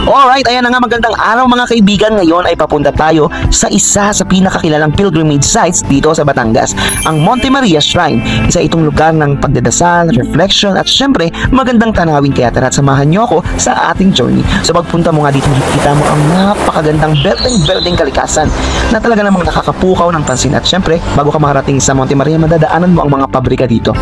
Alright, ayan na nga, magandang araw mga kaibigan. Ngayon ay papunta tayo sa isa sa pinakakilalang pilgrimage sites dito sa Batangas, ang Monte Maria Shrine. Isa itong lugar ng pagdadasal, reflection at syempre magandang tanawin. Kaya tara't samahan nyo ako sa ating journey. So pagpunta mo nga dito, makikita mo ang napakagandang building kalikasan na talaga namang nakakapukaw ng pansin. At syempre, bago ka makarating sa Monte Maria, madadaanan mo ang mga pabrika dito.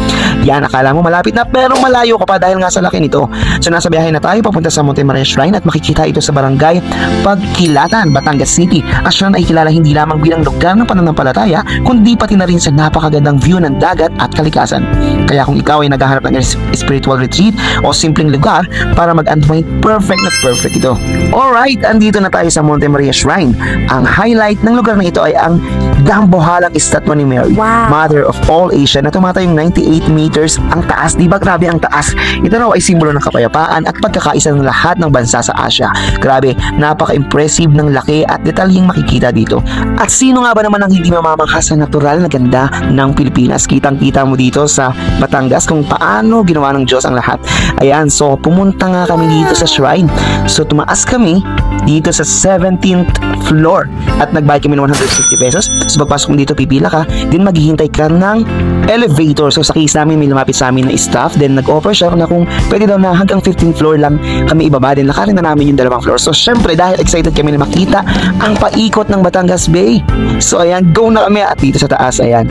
Yan, akala mo malapit na pero malayo ka pa dahil nga sa laki nito. So nasa biyahe na tayo papunta sa Monte Maria Shrine at makikita ito sa barangay Pagkilatan, Batangas City. Ang shrine ay kilala hindi lamang bilang lugar ng pananampalataya, kundi pati na rin sa napakagandang view ng dagat at kalikasan. Kaya kung ikaw ay naghahanap ng spiritual retreat o simpleng lugar para mag-unwind, perfect na perfect ito. Alright, andito na tayo sa Monte Maria Shrine. Ang highlight ng lugar na ito ay ang dambuhalang estatwa ni Mary, Mother of all Asia, na tumatayong 98 meters ang taas. Diba grabe ang taas? Ito raw ay simbolo ng kapayapaan at pagkakaisa ng lahat ng bansa sa Asia. Grabe, napaka-impressive ng laki at detalyeng makikita dito. At sino nga ba naman ang hindi mamamangha sa natural na ganda ng Pilipinas? Kitang-kita mo dito sa Batangas kung paano ginawa ng Diyos ang lahat. Ayan, so pumunta nga kami dito sa shrine. So tumaas kami dito sa 17th floor at nagbayad kami ng 150 pesos. So pagpasok mo dito, pipila ka, then maghihintay ka ng elevator. So sa case namin, may lumapit sa amin na staff, then nag-offer siya na kung pwede daw na hanggang 15th floor lang kami ibaba, din lakarin na namin yung dalawang floor. So syempre, dahil excited kami na makita ang paikot ng Batangas Bay. So ayan, go na kami. At dito sa taas, ayan,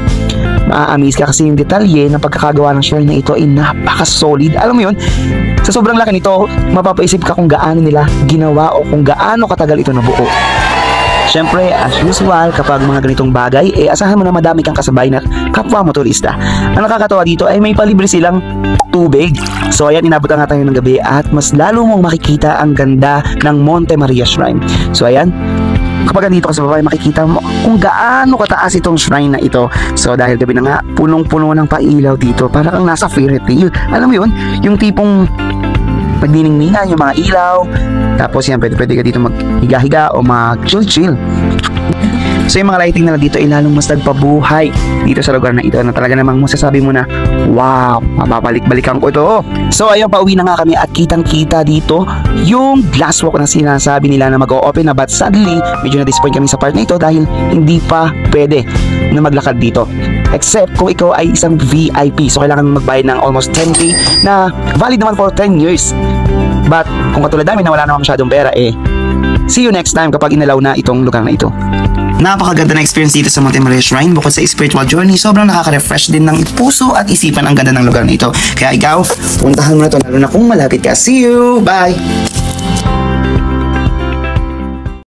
ma-amaze ka kasi yung detalye ng pagkakagawa ng shrine na ito ay napaka-solid. Alam mo yun, sa sobrang laki nito, mapapaisip ka kung gaano nila ginawa o kung gaano katagal ito nabuo. Siyempre, as usual, kapag mga ganitong bagay, asahan mo na madami kang kasabay na kapwa motorista. Ang nakakatawa dito ay may palibre silang tubig. So ayan, inabot nga tayo ng gabi at mas lalo mong makikita ang ganda ng Monte Maria Shrine. So ayan, kapag nandito ka sa baba, makikita mo kung gaano kataas itong shrine na ito. So dahil gabi na nga, punong-puno ng pailaw dito, para kang nasa fairy tale. Alam mo yun, yung tipong pagniningningan yung mga ilaw, tapos yan, pwede ka dito maghiga-higa o mag-chill-chill. So yung mga lighting na dito ay lalong mas nagpabuhay dito sa lugar na ito, na talaga namang masasabi mo na, wow, mababalik-balikan ko ito. So ayun, pauwi na nga kami at kitang-kita dito yung glass walk na sinasabi nila na mag-o-open na, but sadly, medyo na-disappoint kami sa part na ito dahil hindi pa pwede na maglakad dito. Except kung ikaw ay isang VIP, so kailangan magbayad ng almost 10k na valid naman for 10 years. But kung katulad namin na wala naman masyadong pera, see you next time kapag inalaw na itong lugar na ito. Napakaganda na experience dito sa Monte Maria Shrine. Bukod sa spiritual journey, sobrang nakaka-refresh din ng puso at isipan ang ganda ng lugar na ito. Kaya ikaw, puntahan mo na ito, lalo na kung malapit ka. See you! Bye!